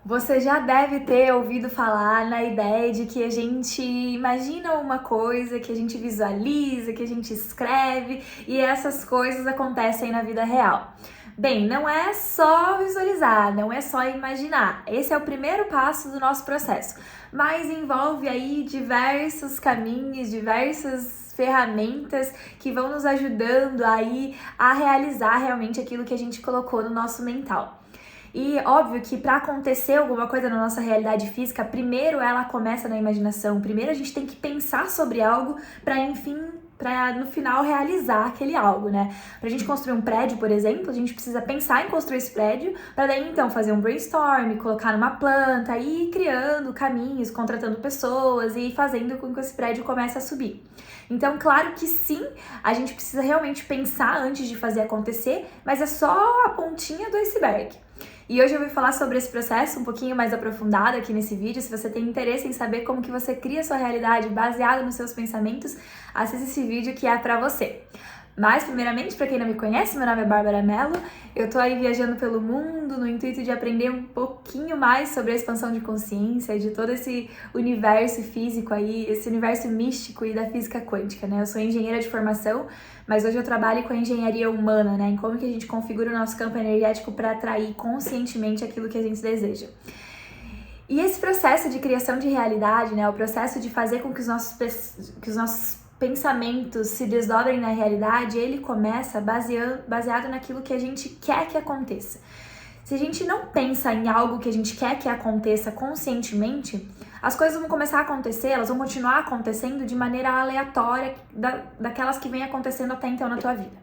Você já deve ter ouvido falar na ideia de que a gente imagina uma coisa, que a gente visualiza, que a gente escreve e essas coisas acontecem na vida real. Bem, não é só visualizar, não é só imaginar. Esse é o primeiro passo do nosso processo, mas envolve aí diversos caminhos, diversas ferramentas que vão nos ajudando aí a realizar realmente aquilo que a gente colocou no nosso mental. E óbvio que para acontecer alguma coisa na nossa realidade física, primeiro ela começa na imaginação. Primeiro a gente tem que pensar sobre algo para no final realizar aquele algo, né? Pra gente construir um prédio, por exemplo, a gente precisa pensar em construir esse prédio, para daí então fazer um brainstorm, colocar numa planta, e ir criando caminhos, contratando pessoas e fazendo com que esse prédio comece a subir. Então, claro que sim, a gente precisa realmente pensar antes de fazer acontecer, mas é só a pontinha do iceberg. E hoje eu vou falar sobre esse processo um pouquinho mais aprofundado aqui nesse vídeo. Se você tem interesse em saber como que você cria sua realidade baseada nos seus pensamentos, assista esse vídeo que é pra você. Mas, primeiramente, para quem não me conhece, meu nome é Bárbara Mello. Eu tô aí viajando pelo mundo no intuito de aprender um pouquinho mais sobre a expansão de consciência, de todo esse universo físico aí, esse universo místico e da física quântica, né? Eu sou engenheira de formação, mas hoje eu trabalho com a engenharia humana, né? Em como que a gente configura o nosso campo energético para atrair conscientemente aquilo que a gente deseja. E esse processo de criação de realidade, né? O processo de fazer com que os nossos pensamentos se desdobrem na realidade, ele começa baseado naquilo que a gente quer que aconteça. Se a gente não pensa em algo que a gente quer que aconteça conscientemente, as coisas vão começar a acontecer, elas vão continuar acontecendo de maneira aleatória daquelas que vêm acontecendo até então na tua vida.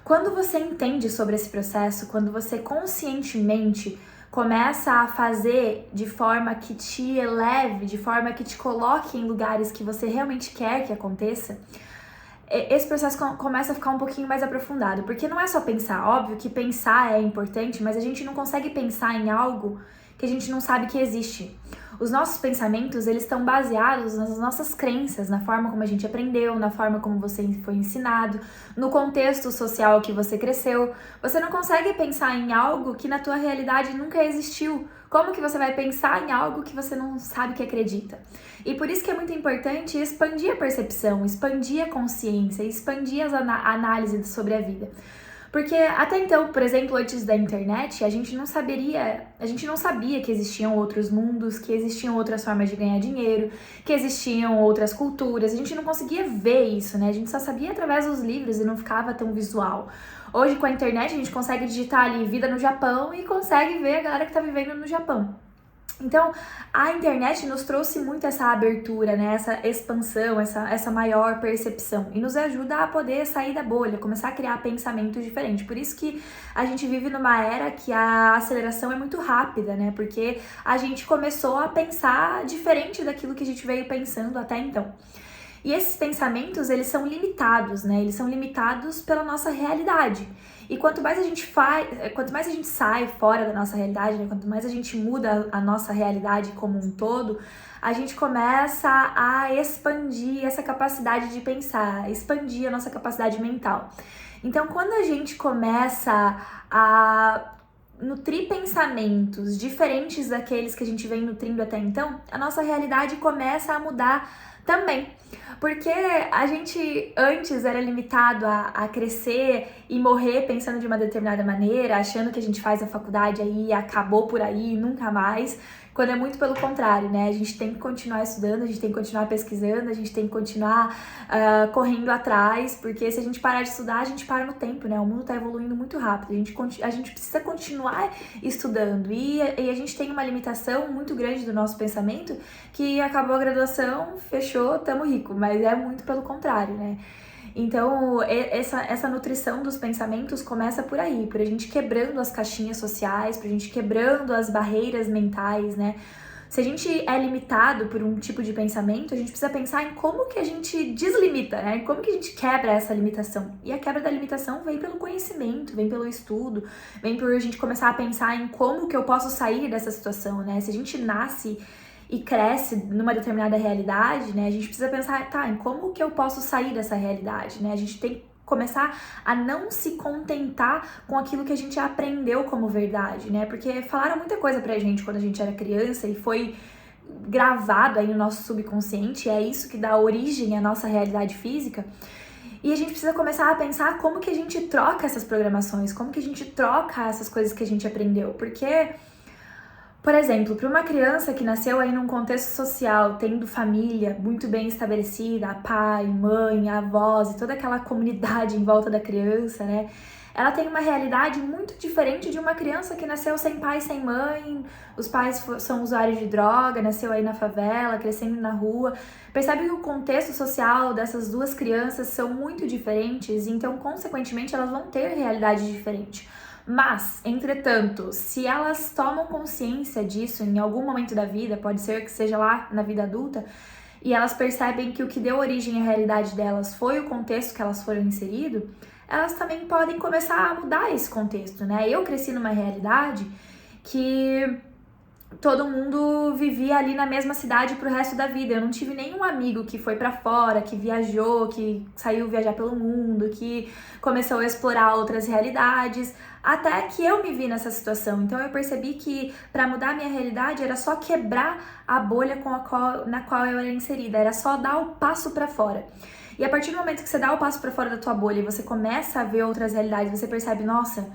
Quando você entende sobre esse processo, quando você conscientemente começa a fazer de forma que te eleve, de forma que te coloque em lugares que você realmente quer que aconteça, esse processo começa a ficar um pouquinho mais aprofundado, porque não é só pensar, óbvio que pensar é importante, mas a gente não consegue pensar em algo que a gente não sabe que existe. Os nossos pensamentos, eles estão baseados nas nossas crenças, na forma como a gente aprendeu, na forma como você foi ensinado, no contexto social que você cresceu. Você não consegue pensar em algo que na tua realidade nunca existiu. Como que você vai pensar em algo que você não sabe que acredita? E por isso que é muito importante expandir a percepção, expandir a consciência, expandir a análise sobre a vida. Porque até então, por exemplo, antes da internet, a gente não sabia que existiam outros mundos, que existiam outras formas de ganhar dinheiro, que existiam outras culturas. A gente não conseguia ver isso, né? A gente só sabia através dos livros e não ficava tão visual. Hoje, com a internet, a gente consegue digitar ali vida no Japão e consegue ver a galera que tá vivendo no Japão. Então, a internet nos trouxe muito essa abertura, né? Essa expansão, essa maior percepção e nos ajuda a poder sair da bolha, começar a criar pensamentos diferentes. Por isso que a gente vive numa era que a aceleração é muito rápida, né? Porque a gente começou a pensar diferente daquilo que a gente veio pensando até então. E esses pensamentos, eles são limitados, né? Eles são limitados pela nossa realidade. E quanto mais a gente sai fora da nossa realidade, né? Quanto mais a gente muda a nossa realidade como um todo, a gente começa a expandir essa capacidade de pensar, expandir a nossa capacidade mental. Então, quando a gente começa a nutrir pensamentos diferentes daqueles que a gente vem nutrindo até então, a nossa realidade começa a mudar também. Porque a gente antes era limitado a crescer e morrer pensando de uma determinada maneira, achando que a gente faz a faculdade aí, acabou por aí, nunca mais. Quando é muito pelo contrário, né? A gente tem que continuar estudando, a gente tem que continuar pesquisando, a gente tem que continuar correndo atrás, porque se a gente parar de estudar, a gente para no tempo, né? O mundo tá evoluindo muito rápido, a gente precisa continuar estudando e a gente tem uma limitação muito grande do nosso pensamento, que acabou a graduação, fechou, tamo rico, mas é muito pelo contrário, né? Então, essa nutrição dos pensamentos começa por aí, por a gente quebrando as caixinhas sociais, por a gente quebrando as barreiras mentais, né? Se a gente é limitado por um tipo de pensamento, a gente precisa pensar em como que a gente deslimita, né? Como que a gente quebra essa limitação. E a quebra da limitação vem pelo conhecimento, vem pelo estudo, vem por a gente começar a pensar em como que eu posso sair dessa situação, né? Se a gente nasce e cresce numa determinada realidade, né? A gente precisa pensar, tá, em como que eu posso sair dessa realidade, né? A gente tem começar a não se contentar com aquilo que a gente aprendeu como verdade, né? Porque falaram muita coisa pra gente quando a gente era criança e foi gravado aí no nosso subconsciente, é isso que dá origem à nossa realidade física. E a gente precisa começar a pensar como que a gente troca essas programações, como que a gente troca essas coisas que a gente aprendeu. Porque, por exemplo, para uma criança que nasceu aí num contexto social, tendo família muito bem estabelecida, pai, mãe, avós e toda aquela comunidade em volta da criança, né? Ela tem uma realidade muito diferente de uma criança que nasceu sem pai, sem mãe, os pais são usuários de droga, nasceu aí na favela, crescendo na rua. Percebe que o contexto social dessas duas crianças são muito diferentes, então, consequentemente, elas vão ter realidade diferente. Mas, entretanto, se elas tomam consciência disso em algum momento da vida, pode ser que seja lá na vida adulta, e elas percebem que o que deu origem à realidade delas foi o contexto que elas foram inseridas, elas também podem começar a mudar esse contexto, né? Eu cresci numa realidade que todo mundo vivia ali na mesma cidade pro resto da vida. Eu não tive nenhum amigo que foi pra fora, que viajou, que saiu viajar pelo mundo, que começou a explorar outras realidades, até que eu me vi nessa situação. Então eu percebi que para mudar a minha realidade era só quebrar a bolha na qual eu era inserida, era só dar o passo pra fora. E a partir do momento que você dá o passo pra fora da tua bolha e você começa a ver outras realidades, você percebe, nossa,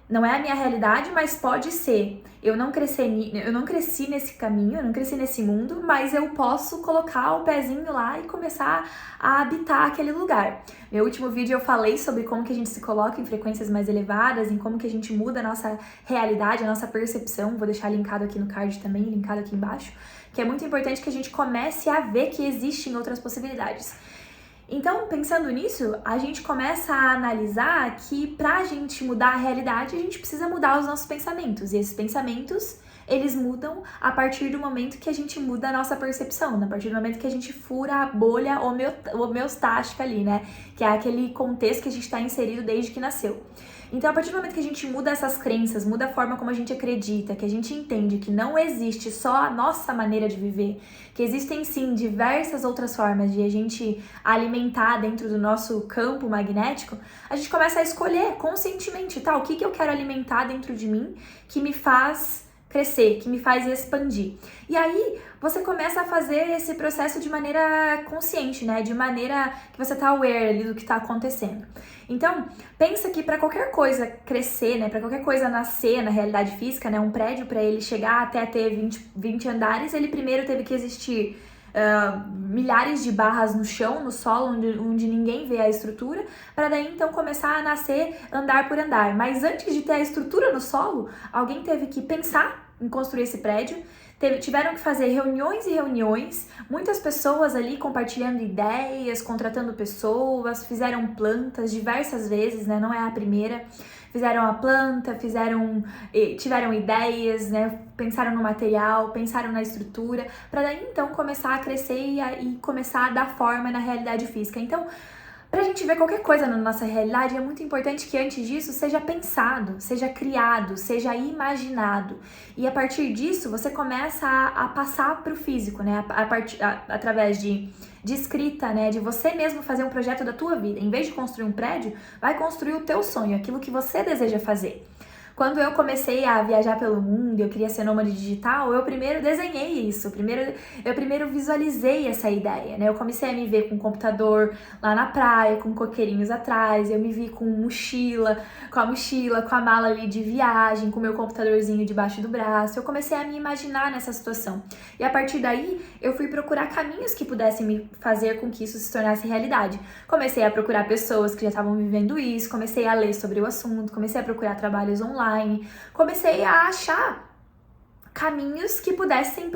não é a minha realidade, mas pode ser. Eu não cresci nesse caminho, eu não cresci nesse mundo, mas eu posso colocar o pezinho lá e começar a habitar aquele lugar. Meu último vídeo eu falei sobre como que a gente se coloca em frequências mais elevadas, em como que a gente muda a nossa realidade, a nossa percepção. Vou deixar linkado aqui no card também, linkado aqui embaixo, que é muito importante que a gente comece a ver que existem outras possibilidades. Então, pensando nisso, a gente começa a analisar que pra gente mudar a realidade, a gente precisa mudar os nossos pensamentos. E esses pensamentos, eles mudam a partir do momento que a gente muda a nossa percepção, a partir do momento que a gente fura a bolha homeostática ali, né? Que é aquele contexto que a gente está inserido desde que nasceu. Então, a partir do momento que a gente muda essas crenças, muda a forma como a gente acredita, que a gente entende que não existe só a nossa maneira de viver, que existem sim diversas outras formas de a gente alimentar dentro do nosso campo magnético, a gente começa a escolher conscientemente, tá? O que eu quero alimentar dentro de mim que me faz crescer, que me faz expandir. E aí, você começa a fazer esse processo de maneira consciente, né? De maneira que você tá aware ali do que tá acontecendo. Então, pensa que para qualquer coisa crescer, né? Para qualquer coisa nascer na realidade física, né? Um prédio, para ele chegar até ter 20 andares, ele primeiro teve que existir milhares de barras no chão, no solo, onde ninguém vê a estrutura, para daí então começar a nascer andar por andar. Mas antes de ter a estrutura no solo, alguém teve que pensar em construir esse prédio, tiveram que fazer reuniões e reuniões, muitas pessoas ali compartilhando ideias, contratando pessoas, fizeram plantas diversas vezes, né? Não é a primeira. Fizeram a planta, tiveram ideias, né? Pensaram no material, pensaram na estrutura, para daí então começar a crescer e começar a dar forma na realidade física. Então, pra gente ver qualquer coisa na nossa realidade, é muito importante que antes disso seja pensado, seja criado, seja imaginado. E a partir disso, você começa a passar pro físico, né? Através de escrita, né? De você mesmo fazer um projeto da tua vida. Em vez de construir um prédio, vai construir o teu sonho, aquilo que você deseja fazer. Quando eu comecei a viajar pelo mundo, eu queria ser nômade digital, eu primeiro desenhei isso, eu primeiro visualizei essa ideia, né? Eu comecei a me ver com computador lá na praia, com coqueirinhos atrás, eu me vi com a mala ali de viagem, com meu computadorzinho debaixo do braço, eu comecei a me imaginar nessa situação. E a partir daí, eu fui procurar caminhos que pudessem me fazer com que isso se tornasse realidade. Comecei a procurar pessoas que já estavam vivendo isso, comecei a ler sobre o assunto, comecei a procurar trabalhos online, comecei a achar caminhos que pudessem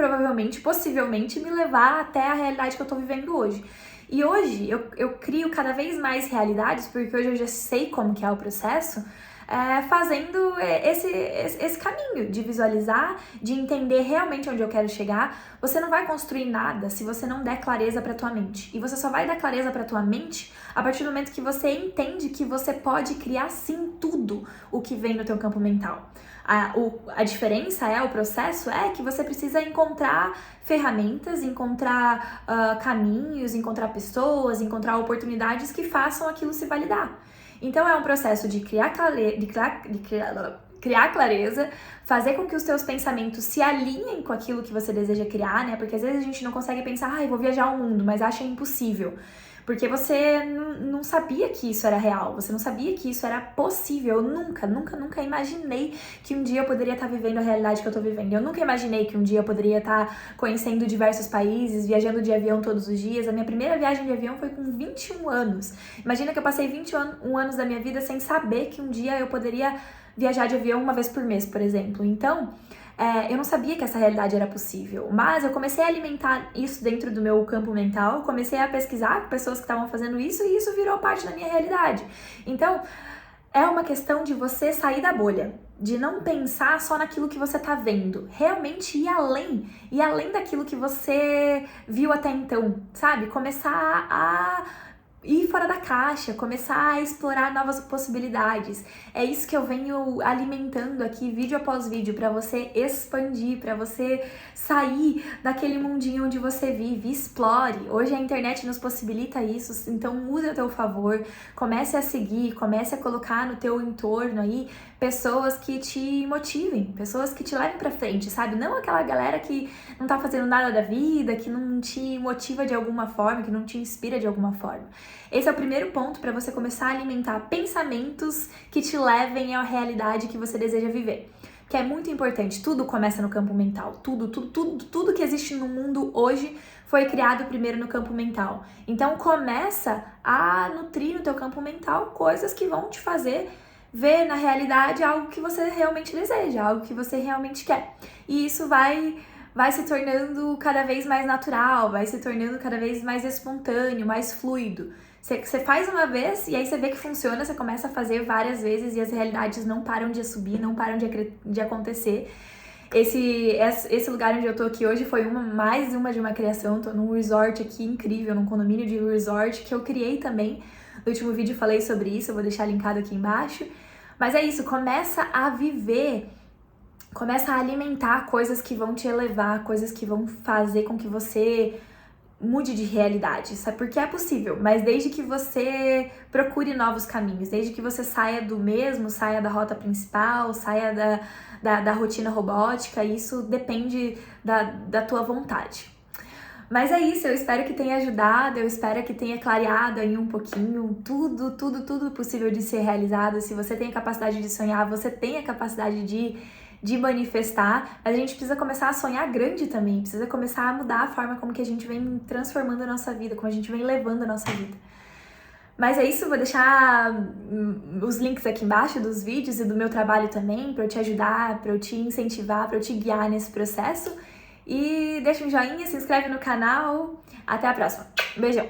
possivelmente me levar até a realidade que eu tô vivendo hoje. E hoje eu crio cada vez mais realidades, porque hoje eu já sei como que é o processo, fazendo esse caminho de visualizar, de entender realmente onde eu quero chegar. Você não vai construir nada se você não der clareza para tua mente. E você só vai dar clareza para tua mente a partir do momento que você entende que você pode criar sim tudo o que vem no teu campo mental. A diferença o processo é que você precisa encontrar ferramentas, encontrar caminhos, encontrar pessoas, encontrar oportunidades que façam aquilo se validar. Então é um processo de criar clareza, fazer com que os teus pensamentos se alinhem com aquilo que você deseja criar, né? Porque às vezes a gente não consegue pensar, eu vou viajar ao mundo, mas acha impossível. Porque você não sabia que isso era real, você não sabia que isso era possível. Eu nunca imaginei que um dia eu poderia estar vivendo a realidade que eu tô vivendo. Eu nunca imaginei que um dia eu poderia estar conhecendo diversos países, viajando de avião todos os dias. A minha primeira viagem de avião foi com 21 anos. Imagina que eu passei 21 anos da minha vida sem saber que um dia eu poderia viajar de avião uma vez por mês, por exemplo. Então, eu não sabia que essa realidade era possível, mas eu comecei a alimentar isso dentro do meu campo mental, comecei a pesquisar pessoas que estavam fazendo isso e isso virou parte da minha realidade. Então, é uma questão de você sair da bolha, de não pensar só naquilo que você tá vendo, realmente ir além daquilo que você viu até então, sabe? Começar a ir fora da caixa, começar a explorar novas possibilidades. É isso que eu venho alimentando aqui vídeo após vídeo para você expandir, para você sair daquele mundinho onde você vive, explore. Hoje a internet nos possibilita isso, então use a teu favor, comece a seguir, comece a colocar no teu entorno aí pessoas que te motivem, pessoas que te levem pra frente, sabe? Não aquela galera que não tá fazendo nada da vida, que não te motiva de alguma forma, que não te inspira de alguma forma. Esse é o primeiro ponto para você começar a alimentar pensamentos que te levem à realidade que você deseja viver. Que é muito importante, tudo começa no campo mental, tudo que existe no mundo hoje foi criado primeiro no campo mental. Então começa a nutrir no teu campo mental coisas que vão te fazer ver na realidade algo que você realmente deseja, algo que você realmente quer. E isso vai se tornando cada vez mais natural, vai se tornando cada vez mais espontâneo, mais fluido. Você faz uma vez e aí você vê que funciona, você começa a fazer várias vezes e as realidades não param de subir, não param de acontecer. Esse lugar onde eu tô aqui hoje foi mais uma de uma criação. Tô num resort aqui incrível, num condomínio de resort que eu criei também. No último vídeo eu falei sobre isso, eu vou deixar linkado aqui embaixo. Mas é isso, começa a viver, começa a alimentar coisas que vão te elevar, coisas que vão fazer com que você mude de realidade, sabe? Porque é possível, mas desde que você procure novos caminhos, desde que você saia do mesmo, saia da rota principal, saia da rotina robótica, isso depende da tua vontade. Mas é isso, eu espero que tenha ajudado, eu espero que tenha clareado aí um pouquinho tudo possível de ser realizado. Se você tem a capacidade de sonhar, você tem a capacidade de manifestar, mas a gente precisa começar a sonhar grande também, precisa começar a mudar a forma como que a gente vem transformando a nossa vida, como a gente vem levando a nossa vida. Mas é isso, vou deixar os links aqui embaixo dos vídeos e do meu trabalho também, para eu te ajudar, para eu te incentivar, para eu te guiar nesse processo. E deixa um joinha, se inscreve no canal. Até a próxima. Beijão!